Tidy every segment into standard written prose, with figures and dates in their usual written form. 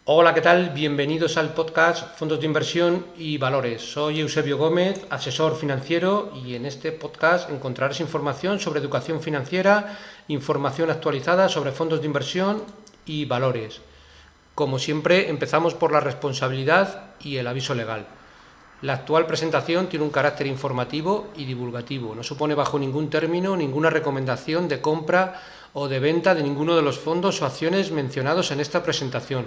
Hola, ¿qué tal? Bienvenidos al podcast Fondos de Inversión y Valores. Soy Eusebio Gómez, asesor financiero, y en este podcast encontrarás información sobre educación financiera, información actualizada sobre fondos de inversión y valores. Como siempre, empezamos por la responsabilidad y el aviso legal. La actual presentación tiene un carácter informativo y divulgativo. No supone bajo ningún término ninguna recomendación de compra o de venta de ninguno de los fondos o acciones mencionados en esta presentación.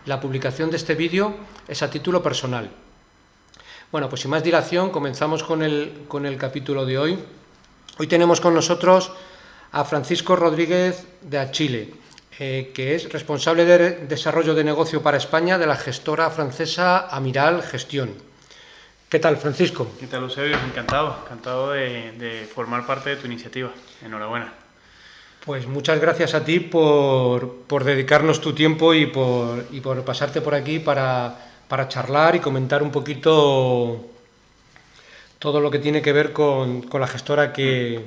La publicación de este vídeo es a título personal. Bueno, pues sin más dilación, comenzamos con el capítulo de hoy. Hoy tenemos con nosotros a Francisco Rodríguez de Achille, que es responsable de desarrollo de negocio para España de la gestora francesa Amiral Gestión. ¿Qué tal, Francisco? ¿Qué tal, Eusebio? Encantado de formar parte de tu iniciativa. Enhorabuena. Pues muchas gracias a ti por dedicarnos tu tiempo y por pasarte por aquí para charlar y comentar un poquito todo lo que tiene que ver con la gestora que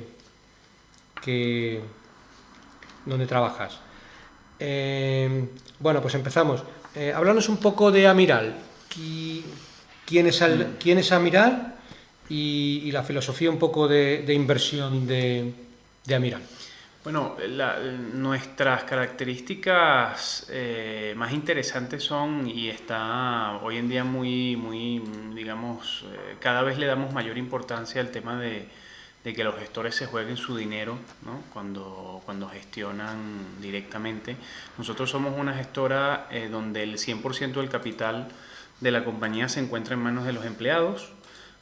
donde trabajas. Bueno, pues empezamos. Háblanos un poco de Amiral. ¿Quién es Amiral? Y la filosofía un poco de inversión de Amiral. Bueno, nuestras características más interesantes son, y está hoy en día muy, digamos, cada vez le damos mayor importancia al tema de que los gestores se jueguen su dinero, ¿no? Cuando gestionan directamente. Nosotros somos una gestora donde el 100% del capital de la compañía se encuentra en manos de los empleados.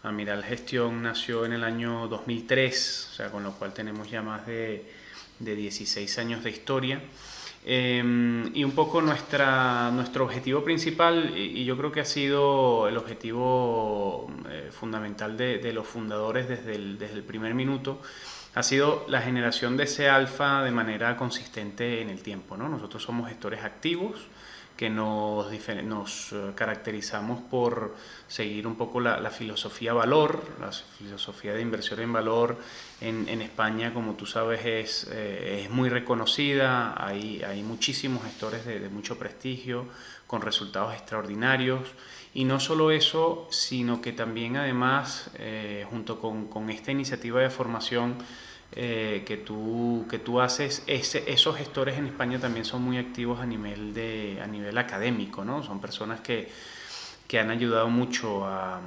Amiral Gestión nació en el año 2003, o sea, con lo cual tenemos ya más de 16 años de historia. Y un poco nuestro objetivo principal, y yo creo que ha sido el objetivo fundamental de los fundadores desde el primer minuto, ha sido la generación de ese alfa de manera consistente en el tiempo, ¿no? Nosotros somos gestores activos que nos caracterizamos por seguir un poco la filosofía valor, la filosofía de inversión en valor en España, como tú sabes, es muy reconocida, hay muchísimos gestores de mucho prestigio, con resultados extraordinarios, y no solo eso, sino que también además, junto con esta iniciativa de formación, que tú haces, esos gestores en España también son muy activos a nivel académico, ¿no? Son personas que han ayudado mucho a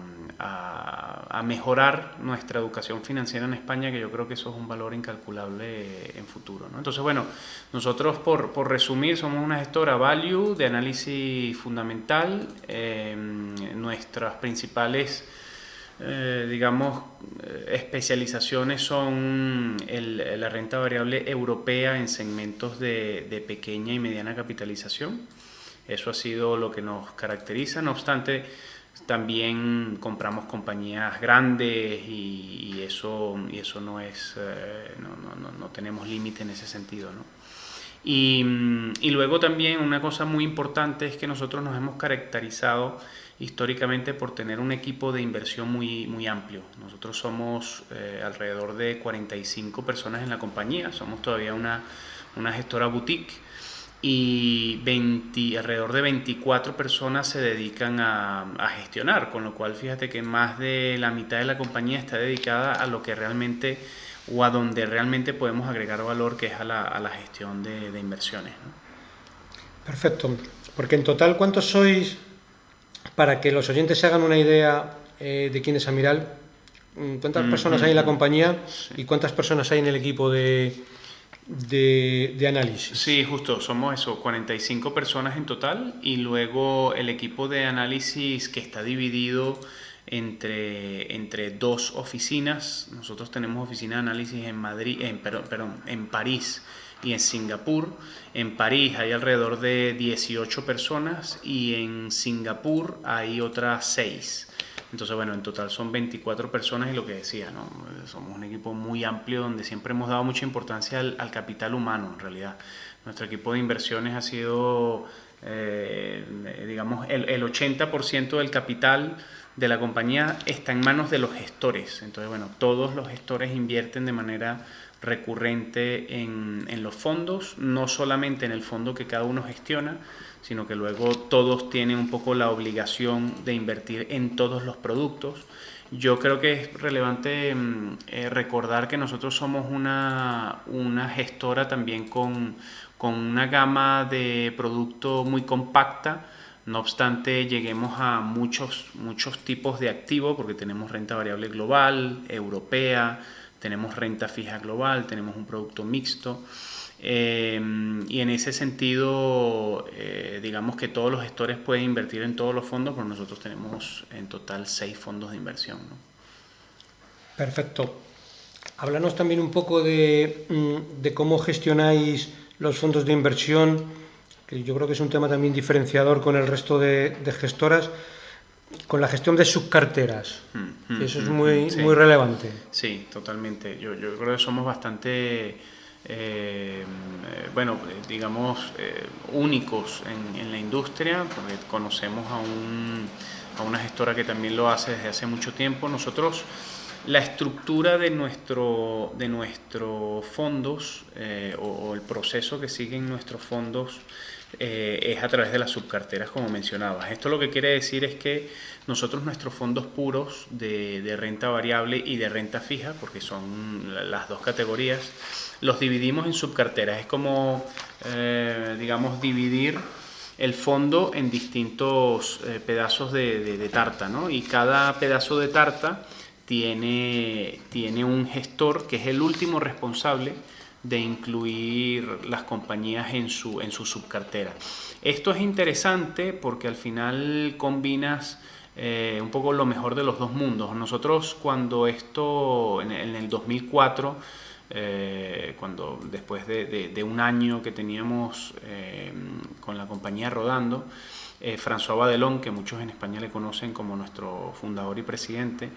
mejorar nuestra educación financiera en España, que yo creo que eso es un valor incalculable en futuro, ¿no? Entonces, bueno, nosotros por resumir somos una gestora value de análisis fundamental. Nuestras principales digamos, especializaciones son la renta variable europea en segmentos de pequeña y mediana capitalización. Eso ha sido lo que nos caracteriza. No obstante, también compramos compañías grandes y eso no es, no tenemos límite en ese sentido, ¿no? Y luego también una cosa muy importante es que nosotros nos hemos caracterizado históricamente por tener un equipo de inversión muy amplio. Nosotros somos alrededor de 45 personas en la compañía, somos todavía una gestora boutique, y alrededor de 24 personas se dedican a gestionar, con lo cual fíjate que más de la mitad de la compañía está dedicada a lo que realmente o a donde realmente podemos agregar valor, que es a la gestión de inversiones, ¿no? Perfecto. Porque en total, ¿cuántos sois? Para que los oyentes se hagan una idea de quién es Amiral, ¿cuántas personas hay en la compañía Sí. y cuántas personas hay en el equipo de análisis? Sí, justo, somos eso, 45 personas en total, y luego el equipo de análisis, que está dividido entre dos oficinas. Nosotros tenemos oficina de análisis en Madrid, en París y en Singapur. En París hay alrededor de 18 personas y en Singapur hay otras 6. Entonces, bueno, en total son 24 personas, y lo que decía, ¿no? Somos un equipo muy amplio donde siempre hemos dado mucha importancia al capital humano, en realidad. Nuestro equipo de inversiones ha sido, digamos, el 80% del capital de la compañía está en manos de los gestores. Entonces, bueno, todos los gestores invierten de manera recurrente en los fondos, no solamente en el fondo que cada uno gestiona, sino que luego todos tienen un poco la obligación de invertir en todos los productos. Yo creo que es relevante recordar que nosotros somos una gestora también con una gama de producto muy compacta. No obstante, lleguemos a muchos tipos de activos, porque tenemos renta variable global, europea, tenemos renta fija global, tenemos un producto mixto. Y en ese sentido, digamos que todos los gestores pueden invertir en todos los fondos, pero nosotros tenemos en total 6 fondos de inversión, ¿no? Perfecto. Háblanos también un poco de cómo gestionáis los fondos de inversión, que yo creo que es un tema también diferenciador con el resto de gestoras, con la gestión de subcarteras. Eso es muy, sí, muy relevante. Sí, totalmente. Yo creo que somos bastante, bueno, digamos, únicos en la industria, porque conocemos a una gestora que también lo hace desde hace mucho tiempo. Nosotros, la estructura de nuestros fondos o el proceso que siguen nuestros fondos es a través de las subcarteras, como mencionabas. Esto lo que quiere decir es que nosotros nuestros fondos puros de renta variable y de renta fija, porque son las dos categorías, los dividimos en subcarteras. Es como, digamos, dividir el fondo en distintos pedazos de tarta, ¿no? Y cada pedazo de tarta tiene un gestor que es el último responsable de incluir las compañías en su subcartera. Esto es interesante porque al final combinas un poco lo mejor de los dos mundos. Nosotros cuando esto, en el 2004, cuando después de un año que teníamos con la compañía rodando, François Badelón, que muchos en España le conocen como nuestro fundador y presidente,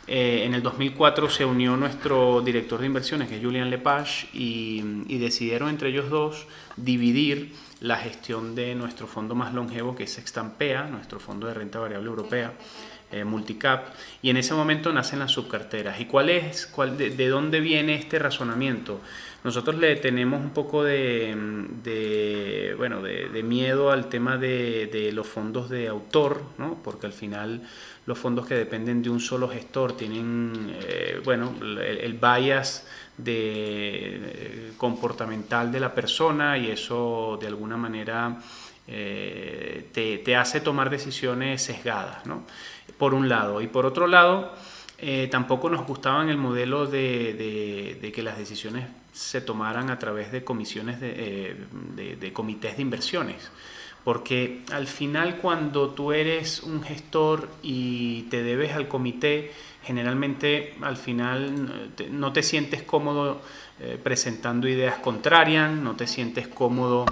en el 2004 se unió nuestro director de inversiones, que es Julien Lepage, y decidieron entre ellos dos dividir la gestión de nuestro fondo más longevo, que es Sextampea, nuestro fondo de renta variable europea, multicap, y en ese momento nacen las subcarteras. ¿Y de dónde viene este razonamiento? Nosotros le tenemos un poco de miedo al tema de los fondos de autor, ¿no? Porque al final los fondos que dependen de un solo gestor tienen el bias comportamental de la persona, y eso de alguna manera te hace tomar decisiones sesgadas, ¿no? Por un lado. Y por otro lado, tampoco nos gustaba el modelo de que las decisiones se tomaran a través de comisiones de comités de inversiones. Porque al final, cuando tú eres un gestor y te debes al comité, generalmente al final no te sientes cómodo presentando ideas contrarias, no te sientes cómodo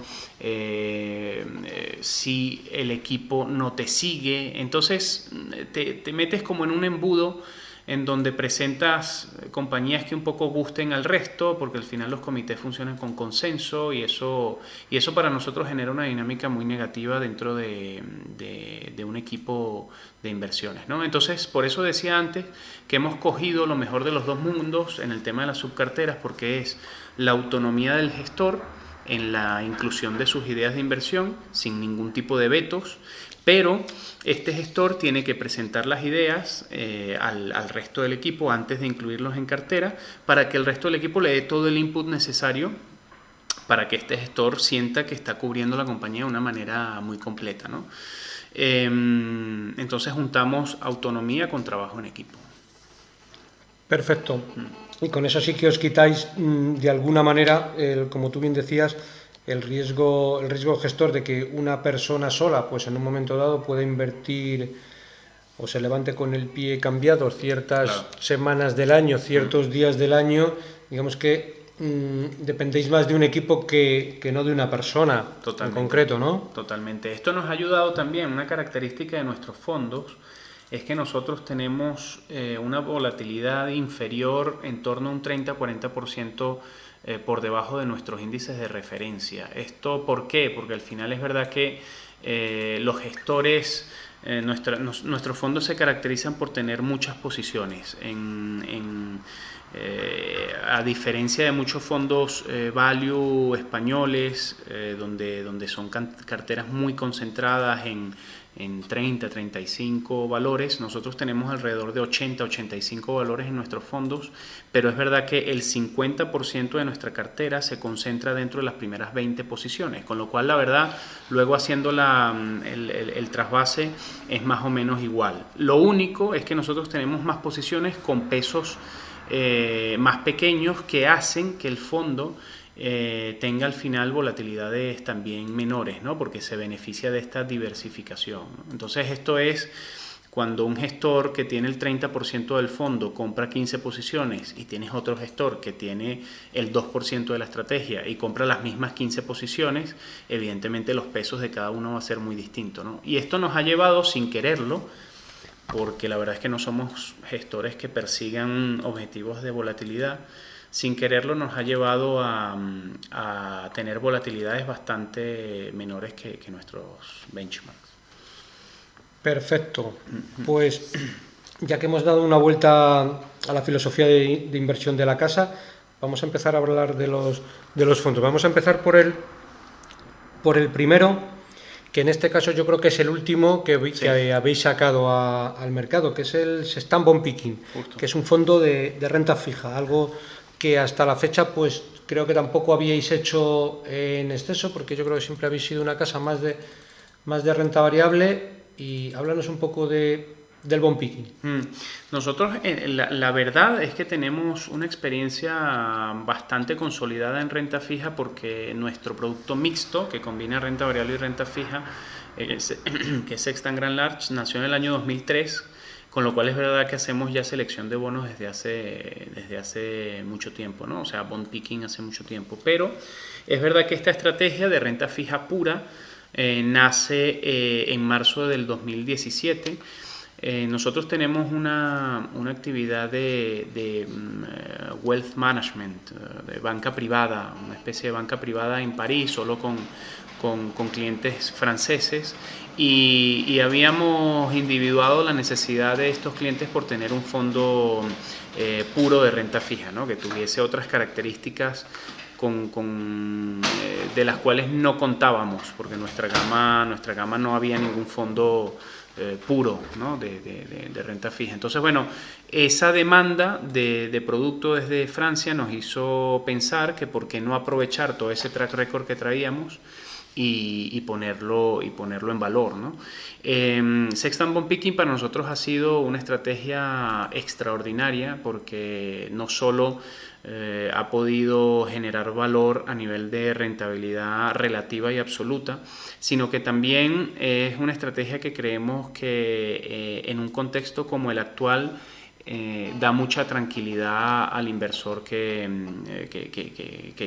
si el equipo no te sigue. Entonces te metes como en un embudo en donde presentas compañías que un poco gusten al resto, porque al final los comités funcionan con consenso, y eso para nosotros genera una dinámica muy negativa dentro de un equipo de inversiones, ¿no? Entonces, por eso decía antes que hemos cogido lo mejor de los dos mundos en el tema de las subcarteras, porque es la autonomía del gestor en la inclusión de sus ideas de inversión sin ningún tipo de vetos, pero este gestor tiene que presentar las ideas al resto del equipo antes de incluirlos en cartera, para que el resto del equipo le dé todo el input necesario para que este gestor sienta que está cubriendo la compañía de una manera muy completa, ¿no? Entonces juntamos autonomía con trabajo en equipo. Perfecto. Y con eso sí que os quitáis de alguna manera, como tú bien decías, el riesgo gestor de que una persona sola, pues en un momento dado, pueda invertir o se levante con el pie cambiado ciertas semanas del año, ciertos días del año. Digamos que dependéis más de un equipo que no de una persona en concreto, ¿no? Totalmente. Esto nos ha ayudado también. Una característica de nuestros fondos es que nosotros tenemos una volatilidad inferior en torno a un 30-40% por debajo de nuestros índices de referencia. ¿Esto por qué? Porque al final es verdad que los gestores Nuestros fondos se caracterizan por tener muchas posiciones. A diferencia de muchos fondos value españoles, donde son carteras muy concentradas en 30, 35 valores, nosotros tenemos alrededor de 80, 85 valores en nuestros fondos, pero es verdad que el 50% de nuestra cartera se concentra dentro de las primeras 20 posiciones, con lo cual la verdad, luego haciendo el trasvase es más o menos igual. Lo único es que nosotros tenemos más posiciones con pesos más pequeños que hacen que el fondo tenga al final volatilidades también menores, ¿no? Porque se beneficia de esta diversificación, ¿no? Entonces esto es cuando un gestor que tiene el 30% del fondo compra 15 posiciones y tienes otro gestor que tiene el 2% de la estrategia y compra las mismas 15 posiciones, evidentemente los pesos de cada uno va a ser muy distinto, ¿no? Y esto nos ha llevado, sin quererlo, porque la verdad es que no somos gestores que persigan objetivos de volatilidad, sin quererlo nos ha llevado a tener volatilidades bastante menores que nuestros benchmarks. Perfecto. Pues ya que hemos dado una vuelta a la filosofía de inversión de la casa, vamos a empezar a hablar de los fondos. Vamos a empezar por el primero, que en este caso yo creo que es el último que habéis sacado al mercado, que es el Sextant Bond Picking, que es un fondo de renta fija, algo que hasta la fecha pues creo que tampoco habíais hecho en exceso, porque yo creo que siempre habéis sido una casa más de renta variable. Y háblanos un poco del bond picking. Nosotros, la verdad es que tenemos una experiencia bastante consolidada en renta fija, porque nuestro producto mixto, que combina renta variable y renta fija, que es Sextant Grand Large, nació en el año 2003, con lo cual es verdad que hacemos ya selección de bonos desde hace mucho tiempo, ¿no? O sea, bond picking hace mucho tiempo. Pero es verdad que esta estrategia de renta fija pura nace en marzo del 2017. Nosotros tenemos una actividad de wealth management, de banca privada, una especie de banca privada en París, solo con clientes franceses, y habíamos individuado la necesidad de estos clientes por tener un fondo puro de renta fija, ¿no? Que tuviese otras características de las cuales no contábamos, porque en nuestra gama no había ningún fondo puro, ¿no? de renta fija. Entonces, bueno, esa demanda de producto desde Francia nos hizo pensar que por qué no aprovechar todo ese track record que traíamos y ponerlo en valor, ¿no? Sextant Bond Picking para nosotros ha sido una estrategia extraordinaria, porque no solo ha podido generar valor a nivel de rentabilidad relativa y absoluta, sino que también es una estrategia que creemos que en un contexto como el actual da mucha tranquilidad al inversor que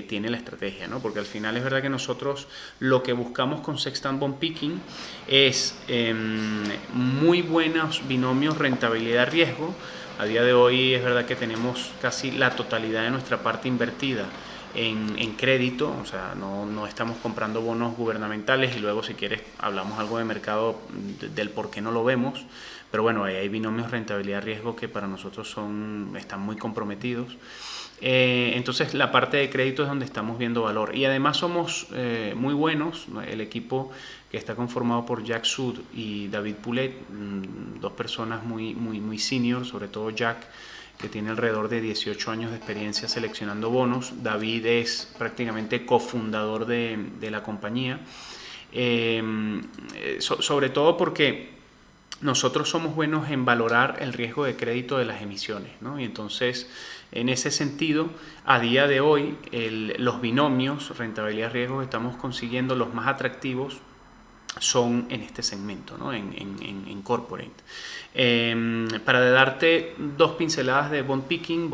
tiene la estrategia, ¿no? Porque al final es verdad que nosotros lo que buscamos con Sextant Bond Picking es muy buenos binomios rentabilidad-riesgo. A día de hoy es verdad que tenemos casi la totalidad de nuestra parte invertida en crédito, o sea, no estamos comprando bonos gubernamentales, y luego si quieres hablamos algo de mercado del por qué no lo vemos, pero bueno, hay binomios rentabilidad-riesgo que para nosotros están muy comprometidos. Entonces la parte de crédito es donde estamos viendo valor, y además somos muy buenos. El equipo, que está conformado por Jack Sud y David Poulet, dos personas muy senior, sobre todo Jack, que tiene alrededor de 18 años de experiencia seleccionando bonos. David es prácticamente cofundador de la compañía, sobre todo porque nosotros somos buenos en valorar el riesgo de crédito de las emisiones, ¿no? Y entonces, en ese sentido, a día de hoy, los binomios rentabilidad-riesgo que estamos consiguiendo, los más atractivos, son en este segmento, ¿no? en corporate. Para darte dos pinceladas de bond picking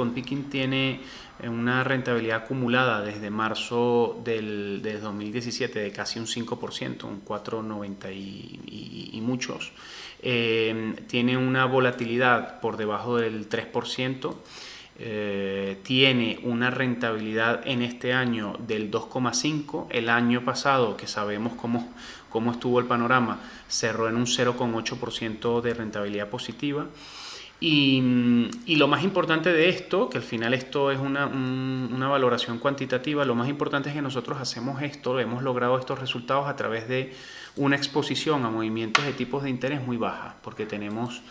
tiene una rentabilidad acumulada desde marzo del 2017 de casi un 5%, un 4,90 y muchos. Tiene una volatilidad por debajo del 3%. tiene una rentabilidad en este año del 2,5. El año pasado, que sabemos cómo estuvo el panorama, cerró en un 0,8% de rentabilidad positiva. Y lo más importante de esto, que al final esto es una valoración cuantitativa, lo más importante es que nosotros hacemos esto, hemos logrado estos resultados a través de una exposición a movimientos de tipos de interés muy baja, porque tenemos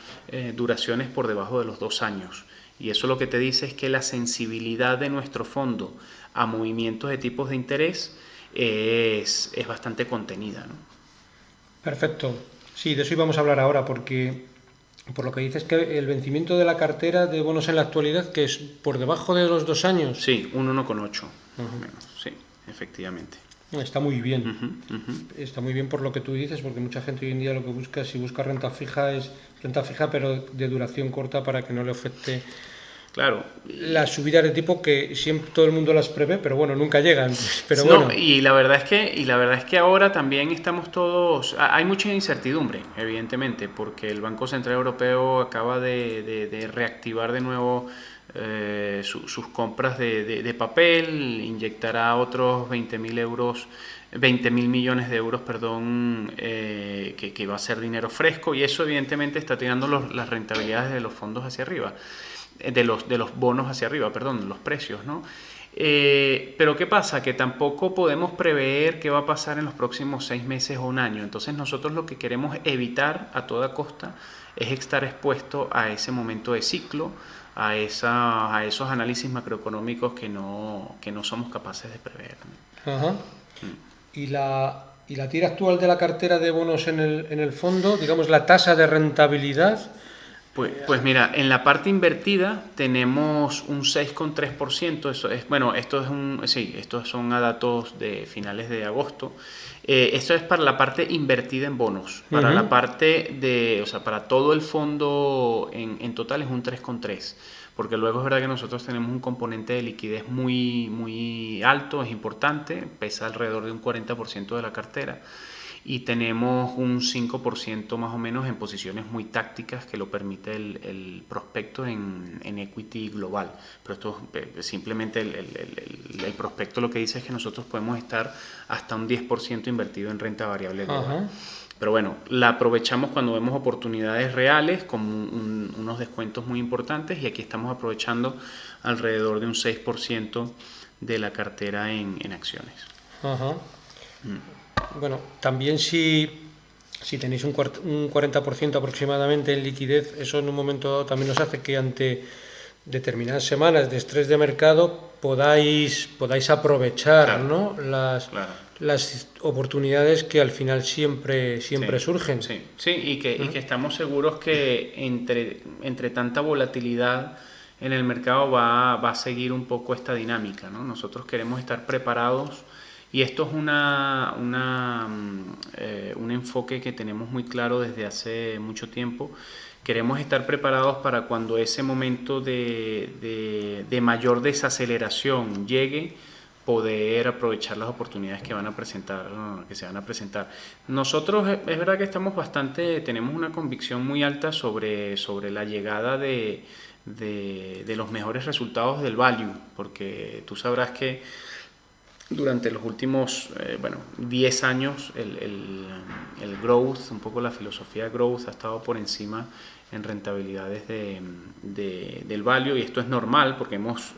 duraciones por debajo de los 2 años. Y eso lo que te dice es que la sensibilidad de nuestro fondo a movimientos de tipos de interés es bastante contenida, ¿no? Perfecto. Sí, de eso íbamos a hablar ahora, porque por lo que dices que el vencimiento de la cartera de bonos en la actualidad, que es por debajo de los 2 años. Sí, un 1,8. Sí, efectivamente. Está muy bien. Está muy bien por lo que tú dices, porque mucha gente hoy en día lo que busca, si busca renta fija, es renta fija pero de duración corta para que no le afecte. Claro. Las subidas de tipo que siempre todo el mundo las prevé, pero bueno, nunca llegan. Pero no, bueno. y la verdad es que ahora también estamos todos, hay mucha incertidumbre, evidentemente, porque el Banco Central Europeo acaba de reactivar de nuevo sus compras de papel, inyectará otros 20.000 millones de euros, perdón, que va a ser dinero fresco, y eso evidentemente está tirando las rentabilidades de los fondos hacia arriba. De los bonos hacia arriba, perdón, los precios, ¿no? Pero ¿qué pasa? Que tampoco podemos prever qué va a pasar en los próximos 6 meses o un año. Entonces nosotros lo que queremos evitar a toda costa es estar expuesto a ese momento de ciclo, a esos análisis macroeconómicos que no somos capaces de prever, ¿no? Ajá. ¿Y la tira actual de la cartera de bonos en el fondo, digamos la tasa de rentabilidad? Pues mira, en la parte invertida tenemos un 6,3%. Eso es, bueno, estos son a datos de finales de agosto. Esto es para la parte invertida en bonos. Para la parte para todo el fondo en total es un 3,3%. Porque luego es verdad que nosotros tenemos un componente de liquidez muy, muy alto, es importante, pesa alrededor de un 40% de la cartera. Y tenemos un 5% más o menos en posiciones muy tácticas que lo permite el prospecto en equity global. Pero esto simplemente el prospecto lo que dice es que nosotros podemos estar hasta un 10% invertido en renta variable global. Pero bueno, la aprovechamos cuando vemos oportunidades reales con unos descuentos muy importantes, y aquí estamos aprovechando alrededor de un 6% de la cartera en acciones. Bueno, también si tenéis un 40% aproximadamente en liquidez, eso en un momento dado también nos hace que ante determinadas semanas de estrés de mercado podáis aprovechar, claro, ¿no? Las oportunidades que al final siempre surgen. Sí, y que estamos seguros que entre tanta volatilidad en el mercado va a seguir un poco esta dinámica, ¿no? Nosotros queremos estar preparados. Y esto es un enfoque que tenemos muy claro desde hace mucho tiempo. Queremos estar preparados para cuando ese momento de mayor desaceleración llegue, poder aprovechar las oportunidades que se van a presentar. Nosotros es verdad que tenemos una convicción muy alta sobre la llegada de los mejores resultados del value, porque tú sabrás que durante los últimos 10 años el growth, un poco la filosofía growth, ha estado por encima en rentabilidades del value, y esto es normal porque hemos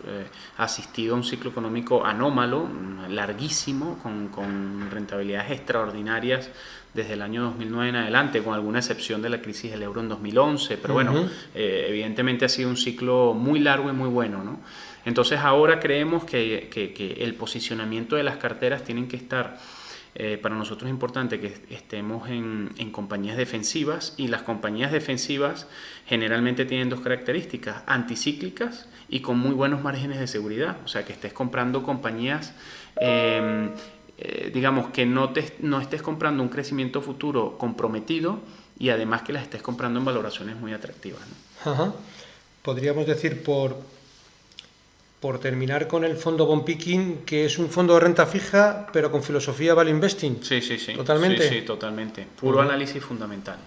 asistido a un ciclo económico anómalo, larguísimo, con rentabilidades extraordinarias desde el año 2009 en adelante, con alguna excepción de la crisis del euro en 2011, pero bueno, evidentemente ha sido un ciclo muy largo y muy bueno, ¿no? Entonces ahora creemos que el posicionamiento de las carteras tienen que estar, para nosotros es importante que estemos en compañías defensivas, y las compañías defensivas generalmente tienen dos características: anticíclicas y con muy buenos márgenes de seguridad. O sea, que estés comprando compañías, digamos que no estés comprando un crecimiento futuro comprometido, y además que las estés comprando en valoraciones muy atractivas, ¿no? Podríamos decir, por terminar con el fondo Bond Picking, que es un fondo de renta fija, pero con filosofía value investing. Sí. ¿Totalmente? Sí, totalmente. Puro análisis fundamental.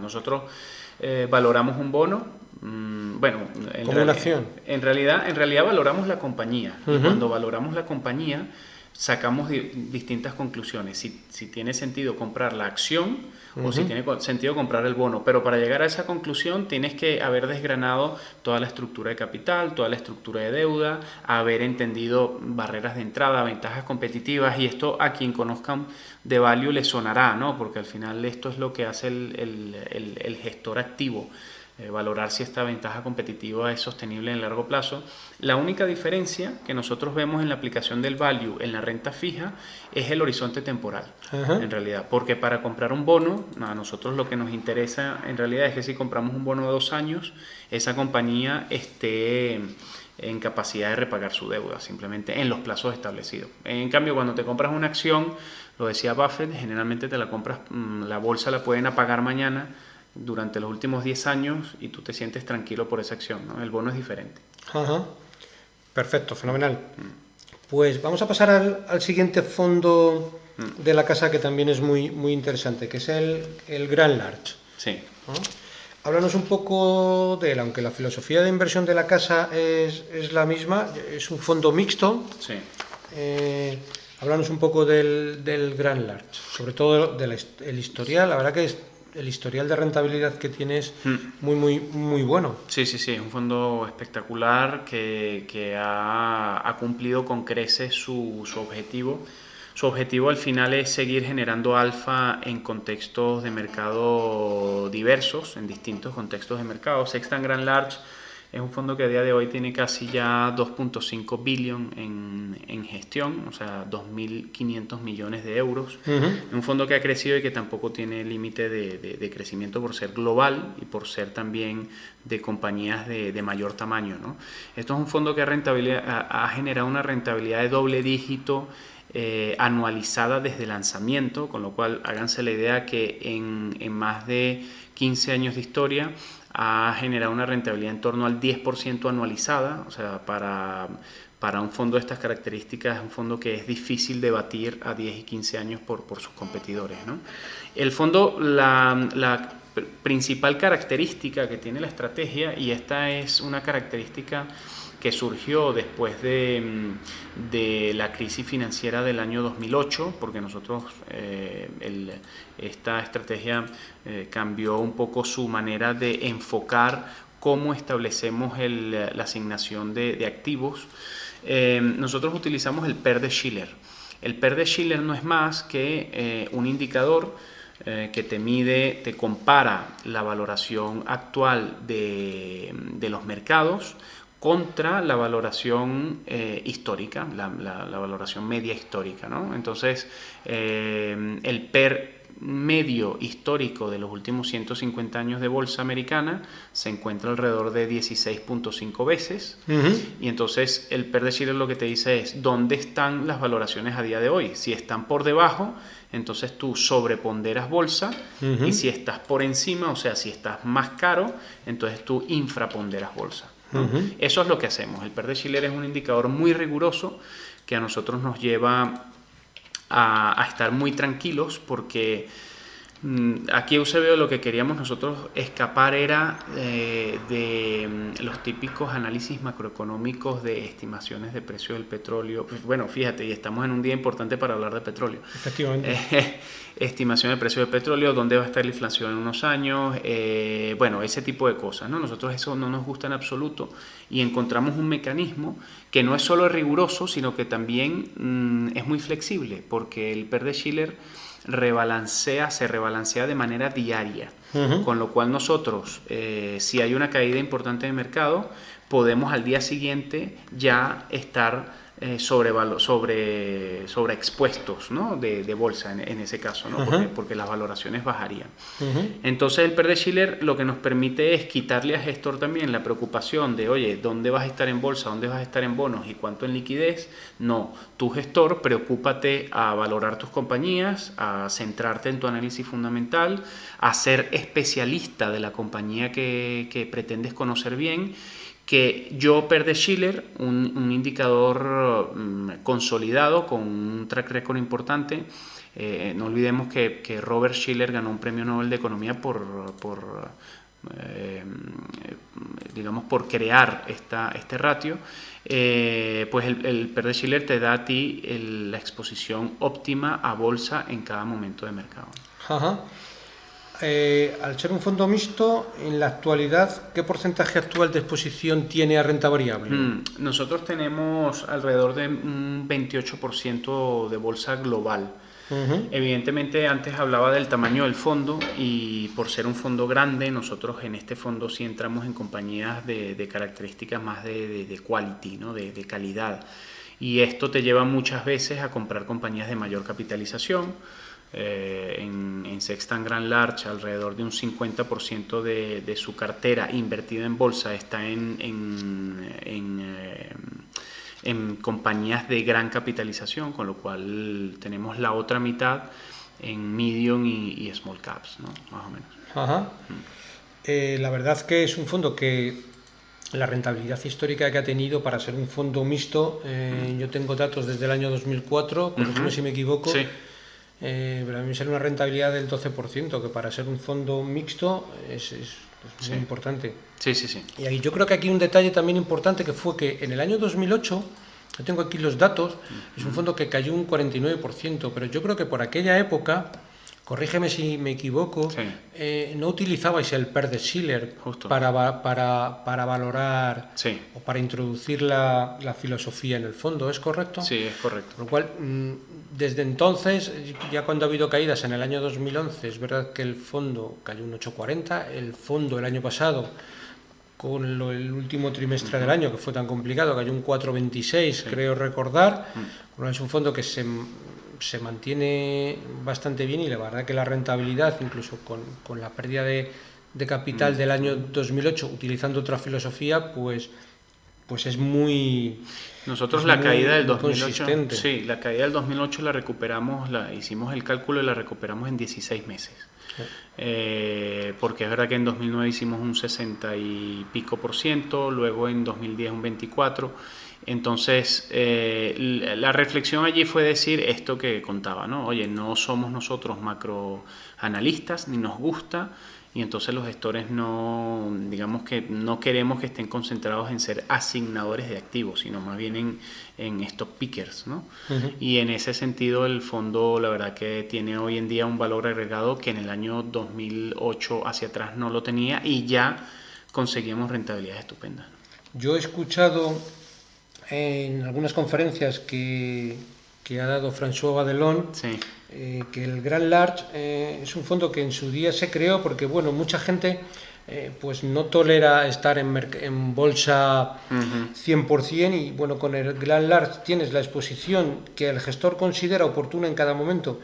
Nosotros valoramos un bono. Bueno, como una acción. En realidad valoramos la compañía. Uh-huh. Y cuando valoramos la compañía, sacamos distintas conclusiones. Si tiene sentido comprar la acción o si tiene sentido comprar el bono. Pero para llegar a esa conclusión tienes que haber desgranado toda la estructura de capital, toda la estructura de deuda, haber entendido barreras de entrada, ventajas competitivas, y esto a quien conozcan de Value le sonará, ¿no? Porque al final esto es lo que hace el gestor activo. Valorar si esta ventaja competitiva es sostenible en el largo plazo. La única diferencia que nosotros vemos en la aplicación del value en la renta fija es el horizonte temporal, en realidad, porque para comprar un bono, a nosotros lo que nos interesa en realidad es que si compramos un bono de 2 años, esa compañía esté en capacidad de repagar su deuda, simplemente en los plazos establecidos. En cambio, cuando te compras una acción, lo decía Buffett, generalmente te la compras, la bolsa la pueden apagar mañana durante los últimos 10 años y tú te sientes tranquilo por esa acción, ¿no? El bono es diferente. Ajá. Perfecto, fenomenal. Pues vamos a pasar al siguiente fondo de la casa, que también es muy, muy interesante, que es el Grand Large. Sí. ¿No? Háblanos un poco de él, aunque la filosofía de inversión de la casa es la misma, es un fondo mixto. Sí. Háblanos un poco del Grand Large, sobre todo el historial. La verdad que el historial de rentabilidad que tienes muy, muy, muy bueno. Sí, es un fondo espectacular que ha cumplido con creces su objetivo. Su objetivo al final es seguir generando alfa en contextos de mercado diversos, en distintos contextos de mercado. Sextant Grand Large es un fondo que a día de hoy tiene casi ya 2.5 billion en gestión, o sea, 2.500 millones de euros. Un fondo que ha crecido y que tampoco tiene límite de crecimiento por ser global y por ser también de compañías de mayor tamaño, ¿no? Esto es un fondo que ha generado una rentabilidad de doble dígito anualizada desde el lanzamiento, con lo cual háganse la idea que en más de 15 años de historia ha generado una rentabilidad en torno al 10% anualizada. O sea, para un fondo de estas características, es un fondo que es difícil de batir a 10 y 15 años por sus competidores, ¿no? El fondo, la principal característica que tiene la estrategia, y esta es una característica que surgió después de la crisis financiera del año 2008, porque nosotros, esta estrategia cambió un poco su manera de enfocar cómo establecemos la asignación de activos. Nosotros utilizamos el PER de Shiller. El PER de Shiller no es más que un indicador que te compara la valoración actual de los mercados contra la valoración histórica, la valoración media histórica, ¿no? Entonces, el PER medio histórico de los últimos 150 años de bolsa americana se encuentra alrededor de 16.5 veces. Y entonces el PER de Shiller lo que te dice es dónde están las valoraciones a día de hoy. Si están por debajo, entonces tú sobreponderas bolsa, y si estás por encima, o sea, si estás más caro, entonces tú infraponderas bolsa, ¿no? Eso es lo que hacemos. El PER de Shiller es un indicador muy riguroso que a nosotros nos lleva a estar muy tranquilos, porque aquí Eusebio, lo que queríamos nosotros escapar era de los típicos análisis macroeconómicos de estimaciones de precio del petróleo. Bueno, fíjate, y estamos en un día importante para hablar de petróleo. Efectivamente. Estimación de precio del petróleo, dónde va a estar la inflación en unos años, bueno, ese tipo de cosas, ¿no? Nosotros eso no nos gusta en absoluto, y encontramos un mecanismo que no es solo riguroso, sino que también es muy flexible, porque el PER de Shiller se rebalancea de manera diaria, con lo cual nosotros, si hay una caída importante de mercado, podemos al día siguiente ya estar sobreexpuestos, ¿no? de bolsa en ese caso, ¿no? Porque las valoraciones bajarían. Entonces el PER de Shiller lo que nos permite es quitarle al gestor también la preocupación de, oye, ¿dónde vas a estar en bolsa? ¿Dónde vas a estar en bonos? ¿Y cuánto en liquidez? No, tu gestor, preocúpate a valorar tus compañías, a centrarte en tu análisis fundamental, a ser especialista de la compañía que pretendes conocer bien. Que yo, PER de Shiller, un indicador consolidado con un track record importante. No olvidemos que Robert Shiller ganó un premio Nobel de Economía por digamos, por crear este ratio, pues el PER de Shiller te da a ti la exposición óptima a bolsa en cada momento de mercado. Ajá. Al ser un fondo mixto, en la actualidad, ¿qué porcentaje actual de exposición tiene a renta variable? Nosotros tenemos alrededor de un 28% de bolsa global. Evidentemente antes hablaba del tamaño del fondo y por ser un fondo grande, nosotros en este fondo sí entramos en compañías de características más de quality, ¿no? de calidad. Y esto te lleva muchas veces a comprar compañías de mayor capitalización. En Sextant Grand Large alrededor de un 50% de su cartera invertida en bolsa está en compañías de gran capitalización, con lo cual tenemos la otra mitad en medium y small caps, ¿no? Más o menos. Ajá. La verdad que es un fondo que la rentabilidad histórica que ha tenido para ser un fondo mixto, yo tengo datos desde el año 2004, corrígeme si me equivoco, Sí. Pero a mí me sale una rentabilidad del 12%, que para ser un fondo mixto es muy importante. Sí, sí, sí. Y ahí yo creo que aquí un detalle también importante que fue que en el año 2008, yo tengo aquí los datos, es un fondo que cayó un 49%, pero yo creo que por aquella época, corrígeme si me equivoco, no utilizabais el PER de Shiller para valorar o para introducir la filosofía en el fondo, ¿es correcto? Sí, es correcto. Por lo cual, desde entonces, ya cuando ha habido caídas en el año 2011, es verdad que el fondo cayó un 8,40, el fondo el año pasado, con el último trimestre del año, que fue tan complicado, cayó un 4,26, creo recordar. Bueno, es un fondo que se mantiene bastante bien y la verdad que la rentabilidad, incluso con la pérdida de capital del año 2008, utilizando otra filosofía, pues es muy... Nosotros la caída del 2008, consistente. sí, la caída del 2008 la recuperamos, hicimos el cálculo y la recuperamos en 16 meses. Porque es verdad que en 2009 hicimos un 60 y pico %, luego en 2010 un 24%. Entonces, la reflexión allí fue decir esto que contaba, ¿no? Oye, no somos nosotros macroanalistas, ni nos gusta, y entonces los gestores no, digamos que no queremos que estén concentrados en ser asignadores de activos, sino más bien en stock pickers, ¿no? Y en ese sentido el fondo, la verdad que tiene hoy en día un valor agregado que en el año 2008 hacia atrás no lo tenía y ya conseguimos rentabilidades estupendas. Yo he escuchado en algunas conferencias que ha dado François Badelon, que el Grand Large es un fondo que en su día se creó porque, bueno, mucha gente pues no tolera estar en bolsa 100% y, bueno, con el Grand Large tienes la exposición que el gestor considera oportuna en cada momento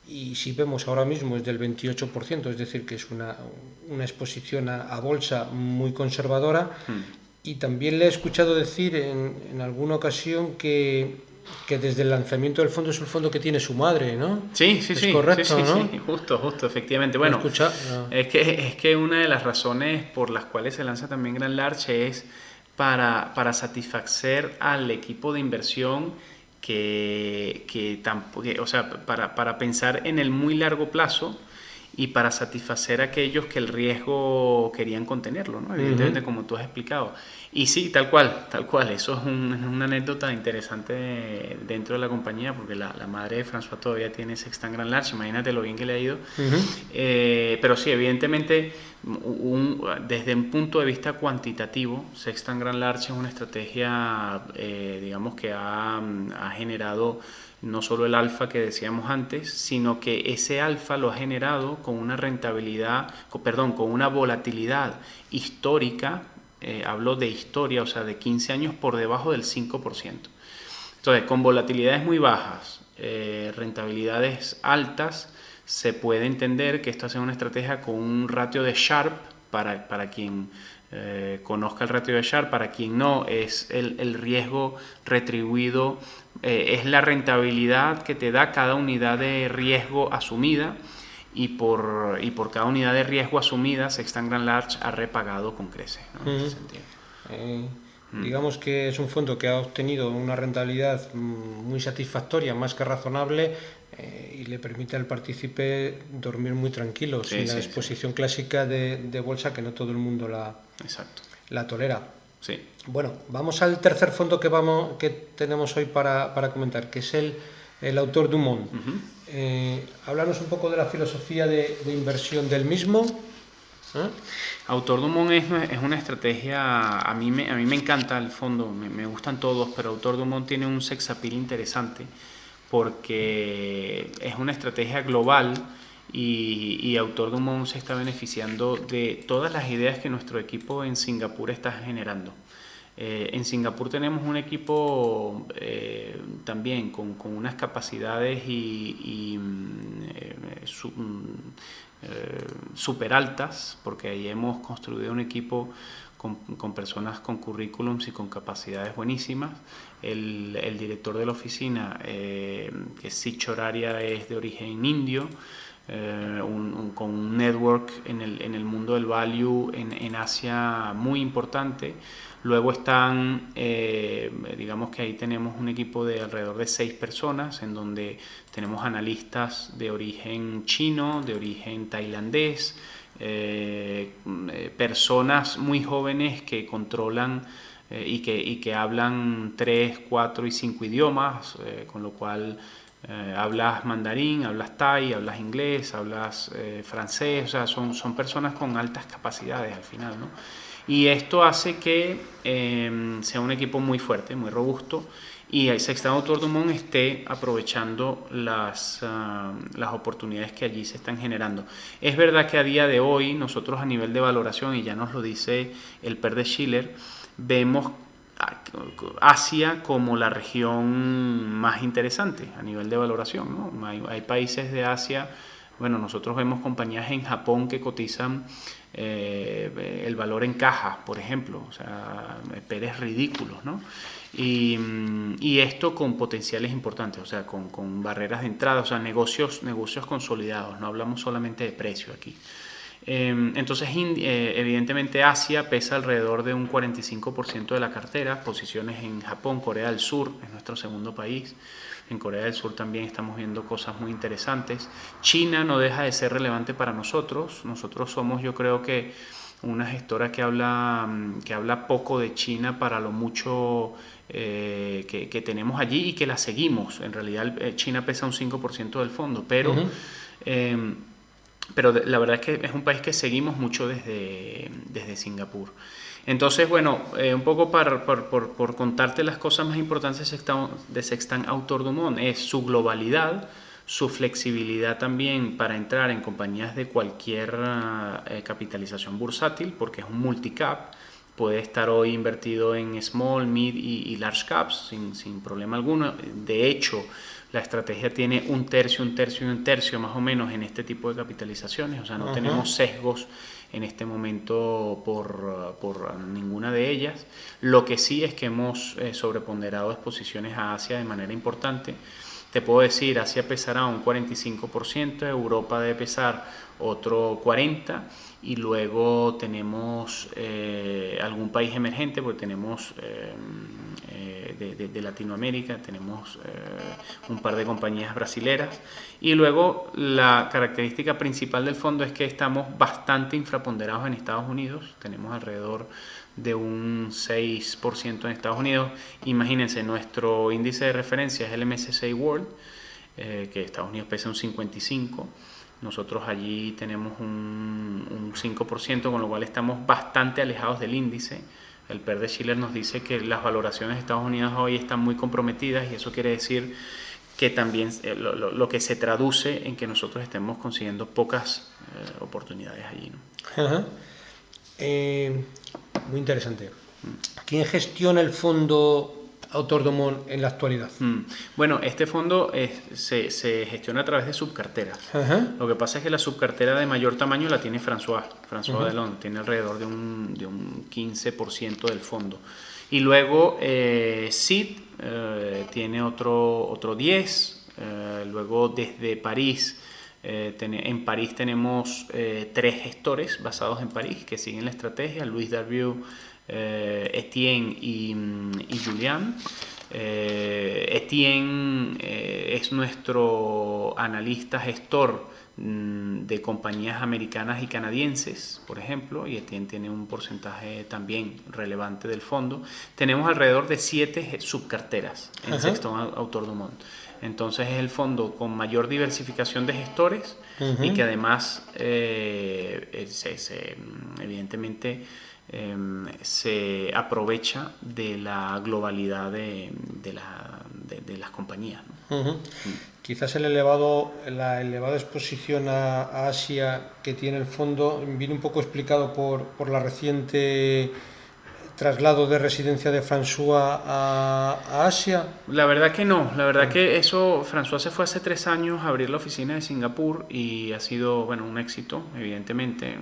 y si vemos ahora mismo es del 28%, es decir, que es una exposición a bolsa muy conservadora. Y también le he escuchado decir en alguna ocasión que desde el lanzamiento del fondo es el fondo que tiene su madre, ¿no? Sí, sí, es correcto, sí, ¿no? Sí, justo, efectivamente. Bueno, es que una de las razones por las cuales se lanza también Grand Large es para satisfacer al equipo de inversión o sea, para pensar en el muy largo plazo y para satisfacer a aquellos que el riesgo querían contenerlo, ¿no? Evidentemente, como tú has explicado. Y sí, tal cual, eso es una anécdota interesante dentro de la compañía, porque la madre de François todavía tiene Sextant Grand Large, imagínate lo bien que le ha ido. Pero sí, evidentemente, desde un punto de vista cuantitativo, Sextant Grand Large es una estrategia, digamos, que ha generado no solo el alfa que decíamos antes, sino que ese alfa lo ha generado con una con una volatilidad histórica, hablo de historia, o sea, de 15 años por debajo del 5%. Entonces, con volatilidades muy bajas, rentabilidades altas, se puede entender que esto es una estrategia con un ratio de Sharpe, para quien conozca el ratio de Sharpe, para quien no, es el riesgo retribuido, es la rentabilidad que te da cada unidad de riesgo asumida y por cada unidad de riesgo asumida Sextant Grand Large ha repagado con creces, ¿no? En ese sentido. Digamos que es un fondo que ha obtenido una rentabilidad muy satisfactoria, más que razonable, y le permite al partícipe dormir muy tranquilo, sin la exposición clásica de bolsa, que no todo el mundo la tolera. Sí. Bueno, vamos al tercer fondo que tenemos hoy para comentar, que es el Autor Dumont. Háblanos un poco de la filosofía de inversión del mismo. Autor Dumont es una estrategia, a mí me encanta el fondo, me gustan todos, pero Autor Dumont tiene un sex appeal interesante porque es una estrategia global y Autor Dumont se está beneficiando de todas las ideas que nuestro equipo en Singapur está generando. En Singapur tenemos un equipo también con unas capacidades súper altas, porque ahí hemos construido un equipo con personas con currículums y con capacidades buenísimas. El director de la oficina, que es Sichoraria, es de origen indio, con un network en el mundo del value en Asia muy importante. Luego están, digamos que ahí tenemos un equipo de alrededor de 6 personas, en donde tenemos analistas de origen chino, de origen tailandés, personas muy jóvenes que controlan y que hablan 3, 4 y 5 idiomas, con lo cual hablas mandarín, hablas thai, hablas inglés, hablas francés, o sea, son personas con altas capacidades al final, ¿no? Y esto hace que sea un equipo muy fuerte, muy robusto, y el Sextán Autor Dumont esté aprovechando las oportunidades que allí se están generando. Es verdad que a día de hoy nosotros, a nivel de valoración, y ya nos lo dice el PER de Schiller, vemos Asia como la región más interesante a nivel de valoración, ¿no? Hay países de Asia, bueno, nosotros vemos compañías en Japón que cotizan el valor en caja, por ejemplo, o sea, PERes ridículos, ¿no? Y esto con potenciales importantes, o sea, con barreras de entrada, o sea, negocios consolidados, no hablamos solamente de precio aquí. Entonces, evidentemente Asia pesa alrededor de un 45% de la cartera, posiciones en Japón, Corea del Sur, es nuestro segundo país. En Corea del Sur también estamos viendo cosas muy interesantes. China no deja de ser relevante para nosotros. Nosotros somos, yo creo que, una gestora que habla poco de China para lo mucho que tenemos allí y que la seguimos. En realidad China pesa un 5% del fondo, pero la verdad es que es un país que seguimos mucho desde Singapur. Entonces, bueno, un poco por contarte las cosas más importantes de Sextán Autor Dumont, es su globalidad, su flexibilidad también para entrar en compañías de cualquier capitalización bursátil, porque es un multicap, puede estar hoy invertido en small, mid y large caps sin problema alguno. De hecho, la estrategia tiene un tercio más o menos en este tipo de capitalizaciones, o sea, no tenemos sesgos en este momento por ninguna de ellas. Lo que sí es que hemos sobreponderado exposiciones a Asia de manera importante. Te puedo decir, Asia pesará un 45%, Europa debe pesar otro 40%, y luego tenemos algún país emergente, porque tenemos de Latinoamérica, tenemos un par de compañías brasileras, y luego la característica principal del fondo es que estamos bastante infraponderados en Estados Unidos, tenemos alrededor de un 6% en Estados Unidos. Imagínense, nuestro índice de referencia es el MSCI World, que Estados Unidos pesa un 55%. Nosotros allí tenemos un 5%, con lo cual estamos bastante alejados del índice. El PER de Schiller nos dice que las valoraciones de Estados Unidos hoy están muy comprometidas, y eso quiere decir que también lo que se traduce en que nosotros estemos consiguiendo pocas oportunidades allí, ¿no? Muy interesante. ¿Quién gestiona el fondo Autor Dumont en la actualidad? Bueno, este fondo se gestiona a través de subcarteras. Lo que pasa es que la subcartera de mayor tamaño la tiene François Delon, tiene alrededor de un 15% del fondo. Y luego SID tiene otro 10%. Luego desde París, en París tenemos 3 gestores basados en París que siguen la estrategia: Luis Darbieu, Etienne y Julián. Etienne es nuestro analista gestor de compañías americanas y canadienses, por ejemplo, y Etienne tiene un porcentaje también relevante del fondo. Tenemos alrededor de 7 subcarteras en Sexton Autor Dumont. Entonces es el fondo con mayor diversificación de gestores y que además evidentemente se aprovecha de la globalidad de las compañías, ¿no? Quizás la elevada exposición a Asia que tiene el fondo viene un poco explicado por la reciente traslado de residencia de François a Asia. La verdad que no, la verdad que François se fue hace 3 años a abrir la oficina de Singapur y ha sido, bueno, un éxito, evidentemente.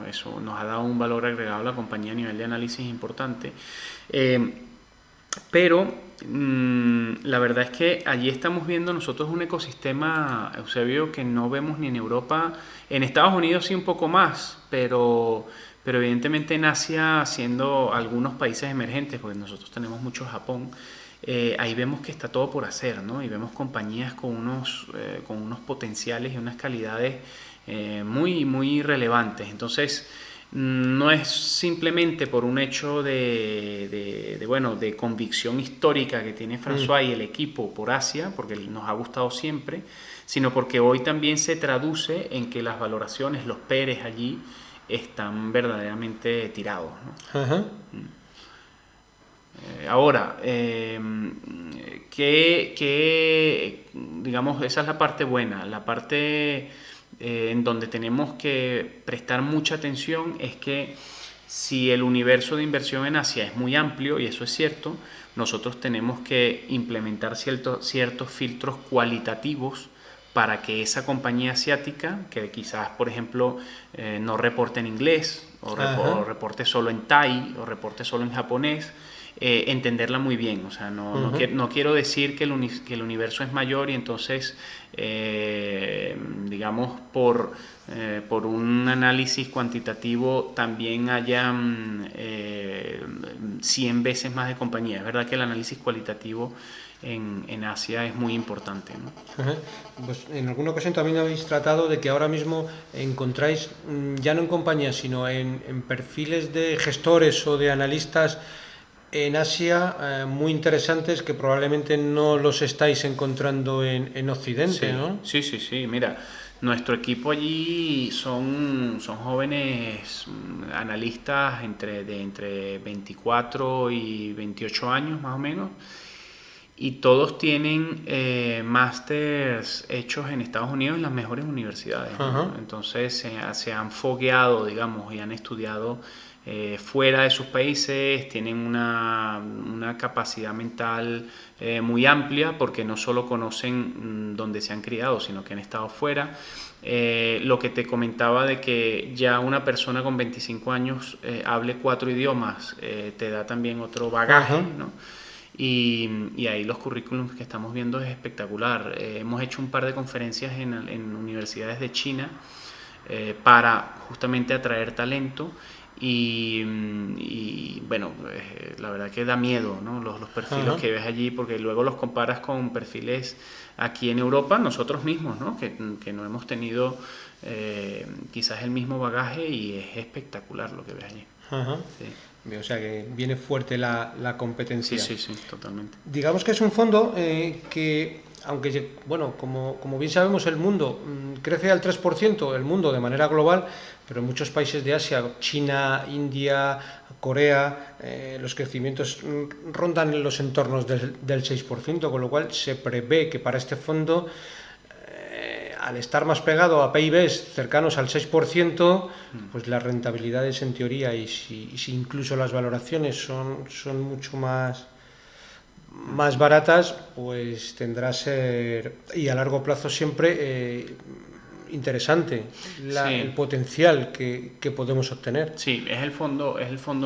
Eso nos ha dado un valor agregado a la compañía a nivel de análisis importante. Pero la verdad es que allí estamos viendo nosotros un ecosistema, Eusebio, que no vemos ni en Europa. En Estados Unidos sí un poco más, pero evidentemente en Asia, siendo algunos países emergentes, porque nosotros tenemos mucho Japón, ahí vemos que está todo por hacer, ¿no? Y vemos compañías con unos potenciales y unas calidades muy, muy relevantes. Entonces, no es simplemente por un hecho de convicción histórica que tiene François y el equipo por Asia, porque nos ha gustado siempre, sino porque hoy también se traduce en que las valoraciones, los PERs allí, están verdaderamente tirados, ¿no? Ahora, digamos, esa es la parte buena. La parte en donde tenemos que prestar mucha atención es que si el universo de inversión en Asia es muy amplio, y eso es cierto, nosotros tenemos que implementar ciertos filtros cualitativos para que esa compañía asiática, que quizás, por ejemplo, no reporte en inglés, o reporte solo en Thai, o reporte solo en japonés, entenderla muy bien. O sea, no quiero decir que el universo es mayor y entonces, digamos, por un análisis cuantitativo también haya 100 veces más de compañías. Es verdad que el análisis cualitativo en Asia es muy importante, ¿no? Pues en alguna ocasión también habéis tratado de que ahora mismo encontráis, ya no en compañías, sino en perfiles de gestores o de analistas en Asia muy interesantes que probablemente no los estáis encontrando en Occidente, Sí, ¿no? sí. Mira, nuestro equipo allí son jóvenes analistas entre 24 y 28 años más o menos, y todos tienen másters hechos en Estados Unidos en las mejores universidades, ¿no? Entonces se han fogueado, digamos, y han estudiado fuera de sus países, tienen una capacidad mental muy amplia porque no solo conocen dónde se han criado, sino que han estado fuera. Lo que te comentaba de que ya una persona con 25 años hable 4 idiomas te da también otro bagaje, ¿no? Y ahí los currículums que estamos viendo es espectacular. Hemos hecho un par de conferencias en universidades de China para justamente atraer talento y bueno, la verdad que da miedo, ¿no? Los perfiles que ves allí, porque luego los comparas con perfiles aquí en Europa, nosotros mismos, ¿no? Que no hemos tenido quizás el mismo bagaje, y es espectacular lo que ves allí. Sí. O sea que viene fuerte la competencia. Sí, totalmente. Digamos que es un fondo que, aunque, bueno, como bien sabemos, el mundo crece al 3%, el mundo de manera global, pero en muchos países de Asia, China, India, Corea, los crecimientos rondan los entornos del 6%, con lo cual se prevé que para este fondo, al estar más pegado a PIBs cercanos al 6%, pues las rentabilidades en teoría, y si incluso las valoraciones son mucho más baratas, pues tendrá a ser, y a largo plazo siempre, interesante el potencial que podemos obtener. Sí, es el fondo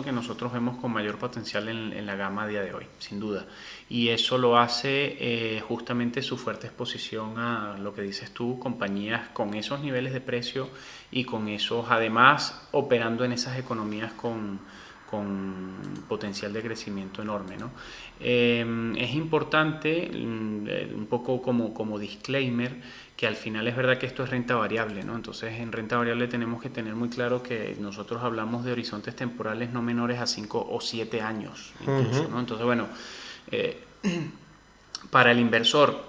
que nosotros vemos con mayor potencial en la gama a día de hoy, sin duda. Y eso lo hace justamente su fuerte exposición a lo que dices tú, compañías con esos niveles de precio y con esos, además, operando en esas economías con con potencial de crecimiento enorme, ¿no? Es importante, un poco como disclaimer, que al final es verdad que esto es renta variable, ¿no? Entonces en renta variable tenemos que tener muy claro que nosotros hablamos de horizontes temporales no menores a 5 o 7 años incluso, ¿no? Entonces, bueno, para el inversor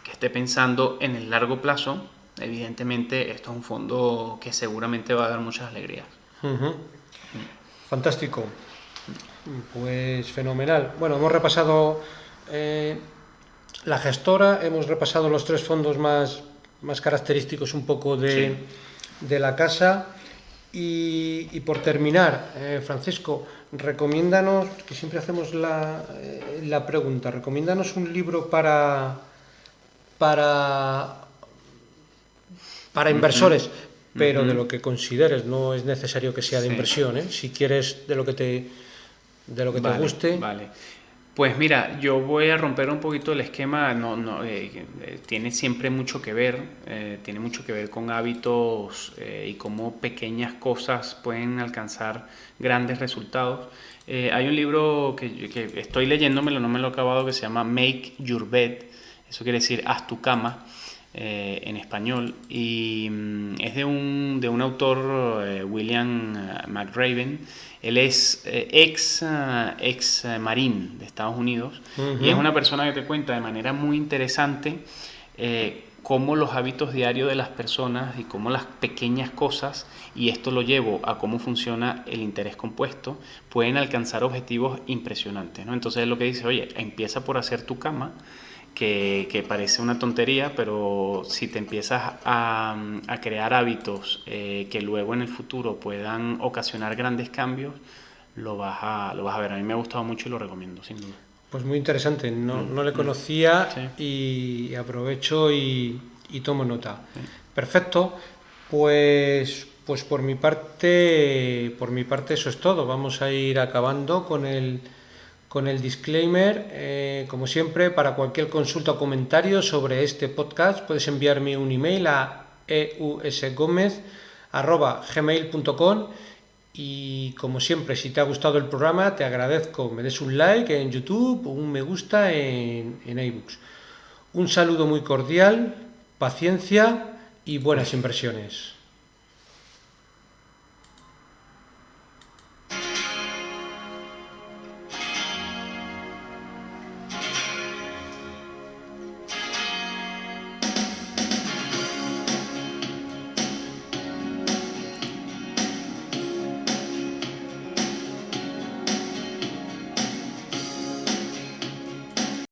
que esté pensando en el largo plazo, evidentemente esto es un fondo que seguramente va a dar muchas alegrías. Fantástico. Pues fenomenal. Bueno, hemos repasado la gestora, hemos repasado los 3 fondos más característicos un poco de la casa. Y por terminar, Francisco, recomiéndanos, que siempre hacemos la pregunta, recomiéndanos un libro para inversores, pero de lo que consideres, no es necesario que sea de inversión, ¿eh? Si quieres de lo que te guste. Vale. Pues mira, yo voy a romper un poquito el esquema, tiene siempre mucho que ver, tiene mucho que ver con hábitos y cómo pequeñas cosas pueden alcanzar grandes resultados. Hay un libro que estoy leyéndomelo, no me lo he acabado, que se llama Make Your Bed, eso quiere decir haz tu cama. En español, y es de un autor, William McRaven. Él es ex marín de Estados Unidos, y es una persona que te cuenta de manera muy interesante cómo los hábitos diarios de las personas y cómo las pequeñas cosas, y esto lo llevo a cómo funciona el interés compuesto, pueden alcanzar objetivos impresionantes, ¿no? Entonces es lo que dice, oye, empieza por hacer tu cama, que parece una tontería, pero si te empiezas a crear hábitos que luego en el futuro puedan ocasionar grandes cambios, lo vas a ver. A mí me ha gustado mucho y lo recomiendo, sin duda. Pues muy interesante, no le conocía, y aprovecho y tomo nota. Perfecto, pues por mi parte eso es todo. Vamos a ir acabando con el disclaimer. Como siempre, para cualquier consulta o comentario sobre este podcast puedes enviarme un email a eusgomez@gmail.com, y como siempre, si te ha gustado el programa, te agradezco me des un like en YouTube o un me gusta en iBooks. Un saludo muy cordial, paciencia y buenas inversiones.